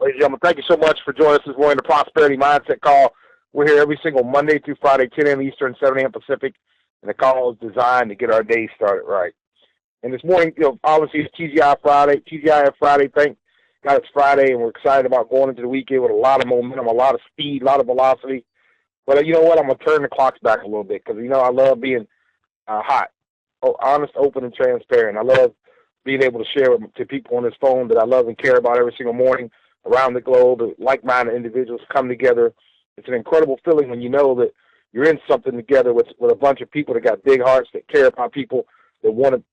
Ladies and gentlemen, thank you so much for joining us this morning, the Prosperity Mindset Call. We're here every single Monday through Friday, 10 a.m. Eastern, 7 a.m. Pacific, and the call is designed to get our day started right. And this morning, obviously it's TGI Friday. Thank God it's Friday, and we're excited about going into the weekend with a lot of momentum, a lot of speed, a lot of velocity. But you know what? I'm going to turn the clocks back a little bit because, I love being hot, honest, open, and transparent. I love being able to share to people on this phone that I love and care about every single morning around the globe. Like-minded individuals come together. It's an incredible feeling when you know that you're in something together with a bunch of people that got big hearts, that care about people, that want to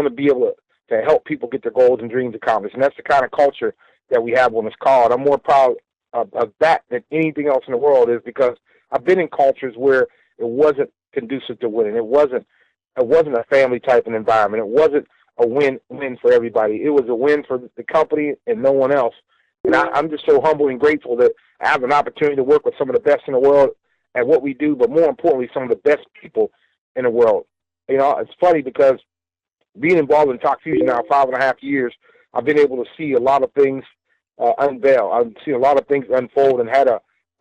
be able to help people get their goals and dreams accomplished. And that's the kind of culture that we have on this call. And I'm more proud of that than anything else in the world, is because I've been in cultures where it wasn't conducive to winning. It wasn't a family type of environment. It wasn't a win for everybody. It was a win for the company and no one else. And I'm just so humble and grateful that I have an opportunity to work with some of the best in the world at what we do, but more importantly, some of the best people in the world. It's funny because being involved in Talk Fusion now 5.5 years, I've been able to see a lot of things unveil. I've seen a lot of things unfold and had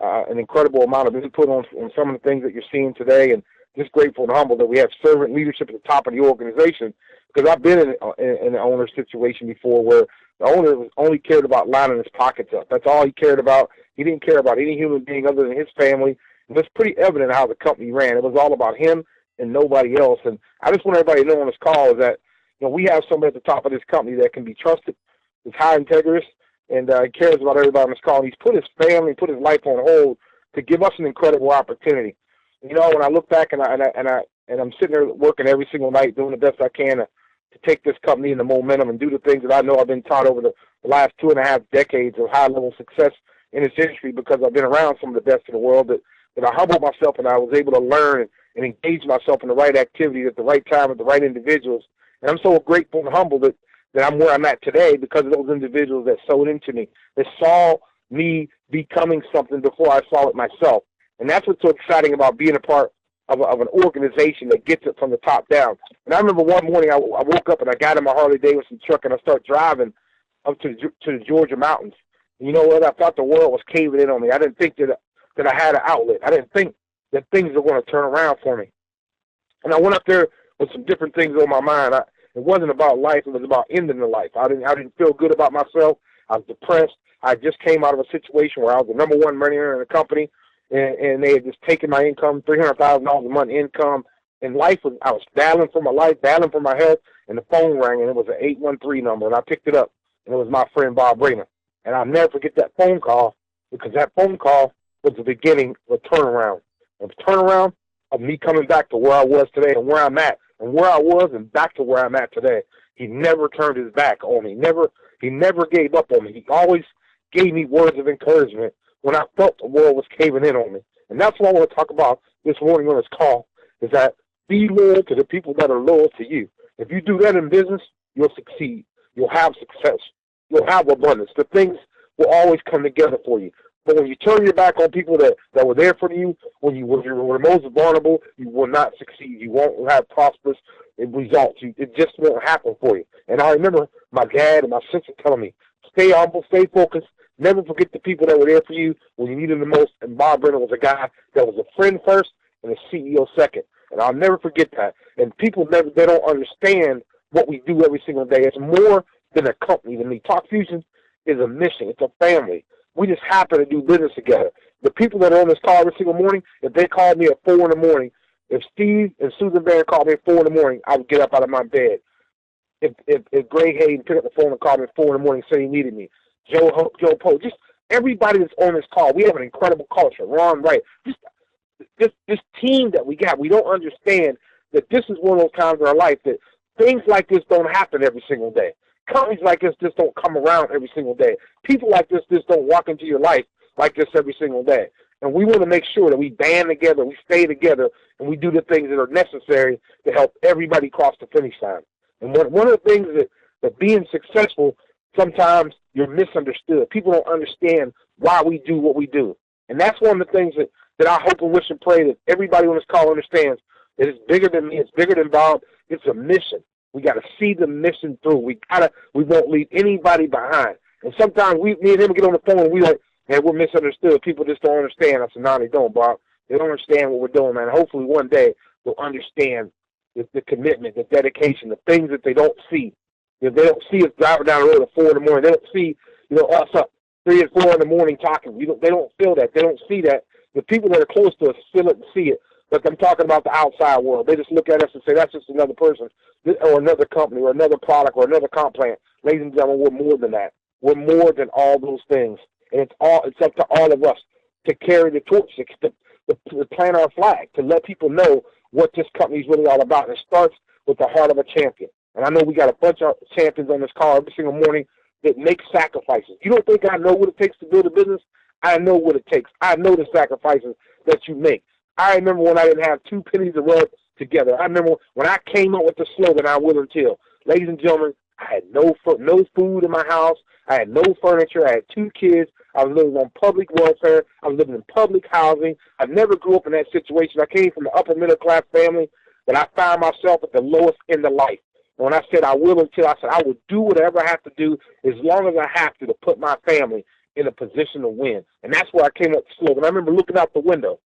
an incredible amount of input on some of the things that you're seeing today, and just grateful and humble that we have servant leadership at the top of the organization, because I've been in an owner situation before where the owner only cared about lining his pockets up. That's all he cared about. He didn't care about any human being other than his family. And it's pretty evident how the company ran. It was all about him and nobody else. And I just want everybody to know on this call is that we have somebody at the top of this company that can be trusted, is high integrous, and cares about everybody on this call. And he's put his family, put his life on hold to give us an incredible opportunity. When I look back and I'm sitting there working every single night, doing the best I can to take this company in the momentum and do the things that I know I've been taught over the last 2.5 decades of high-level success in this industry, because I've been around some of the best in the world, that I humbled myself and I was able to learn and engage myself in the right activities at the right time with the right individuals. And I'm so grateful and humbled that I'm where I'm at today because of those individuals that sewed into me, that saw me becoming something before I saw it myself. And that's what's so exciting about being a part of an organization that gets it from the top down. And I remember one morning I woke up and I got in my Harley-Davidson truck and I started driving up to the Georgia mountains. And you know what? I thought the world was caving in on me. I didn't think that I had an outlet. I didn't think that things were going to turn around for me. And I went up there with some different things on my mind. It wasn't about life. It was about ending the life. I didn't feel good about myself. I was depressed. I just came out of a situation where I was the number one money earner in the company, and they had just taken my income, $300,000 a month income. And I was battling for my life, battling for my health, and the phone rang, and it was an 813 number, and I picked it up, and it was my friend Bob Rayner. And I'll never forget that phone call, because that phone call was the beginning of a turnaround. A turnaround of me coming back to where I was today and where I'm at, and where I was and back to where I'm at today. He never turned his back on me. He never gave up on me. He always gave me words of encouragement when I felt the world was caving in on me. And that's what I want to talk about this morning on this call, is that be loyal to the people that are loyal to you. If you do that in business, you'll succeed. You'll have success. You'll have abundance. The things will always come together for you. But when you turn your back on people that were there for you, when you were most vulnerable, you will not succeed. You won't have prosperous results. It just won't happen for you. And I remember my dad and my sister telling me, stay humble, stay focused, never forget the people that were there for you when you needed them the most. And Bob Brenner was a guy that was a friend first and a CEO second. And I'll never forget that. And people they don't understand what we do every single day. It's more than a company to me. Talk Fusion is a mission. It's a family. We just happen to do business together. The people that are on this call every single morning, if they called me at 4 in the morning, if Steve and Susan Barron called me at 4 in the morning, I would get up out of my bed. If Greg Hayden picked up the phone and called me at 4 in the morning and said he needed me, Joe Poe, just everybody that's on this call, we have an incredible culture. Ron Wright, just this team that we got, we don't understand that this is one of those times in our life that things like this don't happen every single day. Companies like this just don't come around every single day. People like this just don't walk into your life like this every single day. And we want to make sure that we band together, we stay together, and we do the things that are necessary to help everybody cross the finish line. And one of the things that being successful, sometimes you're misunderstood. People don't understand why we do what we do. And that's one of the things that I hope and wish and pray that everybody on this call understands, that it's bigger than me, it's bigger than Bob, it's a mission. We got to see the mission through. We won't leave anybody behind. And sometimes me and him get on the phone and we like, man, we're misunderstood. People just don't understand. I said, no, they don't, Bob. They don't understand what we're doing, man. Hopefully one day they'll understand the commitment, the dedication, the things that they don't see. If they don't see us driving down the road at 4 in the morning, they don't see, us up 3 and 4 in the morning talking. They don't feel that. They don't see that. The people that are close to us feel it and see it. But I'm talking about the outside world. They just look at us and say, that's just another person or another company or another product or another comp plant. Ladies and gentlemen, we're more than that. We're more than all those things. And it's up to all of us to carry the torch, to plant our flag, to let people know what this company is really all about. And it starts with the heart of a champion. And I know we got a bunch of champions on this call every single morning that make sacrifices. You don't think I know what it takes to build a business? I know what it takes. I know the sacrifices that you make. I remember when I didn't have 2 pennies to rub together. I remember when I came up with the slogan, I will until. Ladies and gentlemen, I had no food in my house. I had no furniture. I had 2 kids. I was living on public welfare. I was living in public housing. I never grew up in that situation. I came from an upper middle class family, but I found myself at the lowest end of life. And when I said I will until, I said I will do whatever I have to do as long as I have to put my family in a position to win. And that's where I came up with the slogan. I remember looking out the window.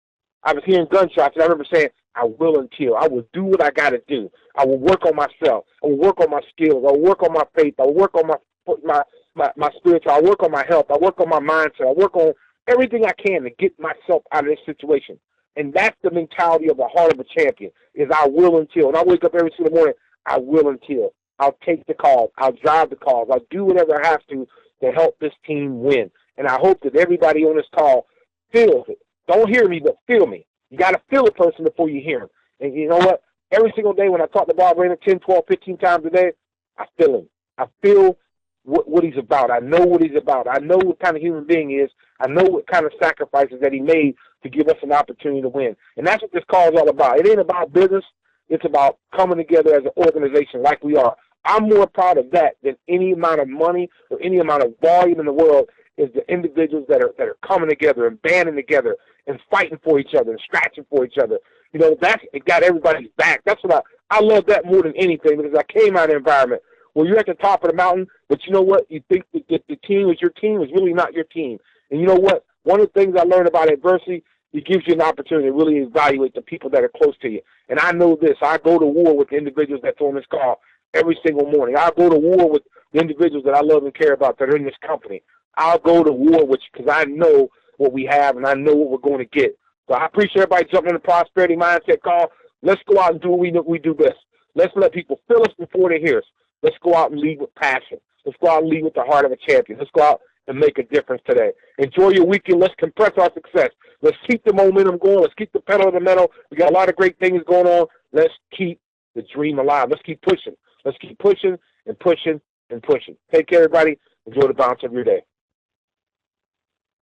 I was hearing gunshots, and I remember saying, I will until. I will do what I got to do. I will work on myself. I will work on my skills. I will work on my faith. I will work on my spiritual. I will work on my health. I will work on my mindset. I will work on everything I can to get myself out of this situation. And that's the mentality of the heart of a champion, is I will until. And I wake up every single morning, I will until. I'll take the calls. I'll drive the calls. I'll do whatever I have to help this team win. And I hope that everybody on this call feels it. Don't hear me, but feel me. You got to feel a person before you hear him. And you know what? Every single day when I talk to Bob Raymond 10, 12, 15 times a day, I feel him. I feel what he's about. I know what he's about. I know what kind of human being he is. I know what kind of sacrifices that he made to give us an opportunity to win. And that's what this call is all about. It ain't about business. It's about coming together as an organization like we are. I'm more proud of that than any amount of money or any amount of volume in the world is the individuals that are coming together and banding together and fighting for each other and scratching for each other. It got everybody's back. That's what I love that more than anything, because I came out of an environment where you're at the top of the mountain, but you know what? You think that the team is your team is really not your team. And you know what? One of the things I learned about adversity, it gives you an opportunity to really evaluate the people that are close to you. And I know this. I go to war with the individuals that's on this call every single morning. I go to war with the individuals that I love and care about that are in this company. I'll go to war with you because I know what we have and I know what we're going to get. So I appreciate everybody jumping in the Prosperity Mindset call. Let's go out and do what we do best. Let's let people feel us before they hear us. Let's go out and lead with passion. Let's go out and lead with the heart of a champion. Let's go out and make a difference today. Enjoy your weekend. Let's compress our success. Let's keep the momentum going. Let's keep the pedal to the metal. We got a lot of great things going on. Let's keep the dream alive. Let's keep pushing. Let's keep pushing and pushing and pushing. Take care, everybody. Enjoy the balance of your day.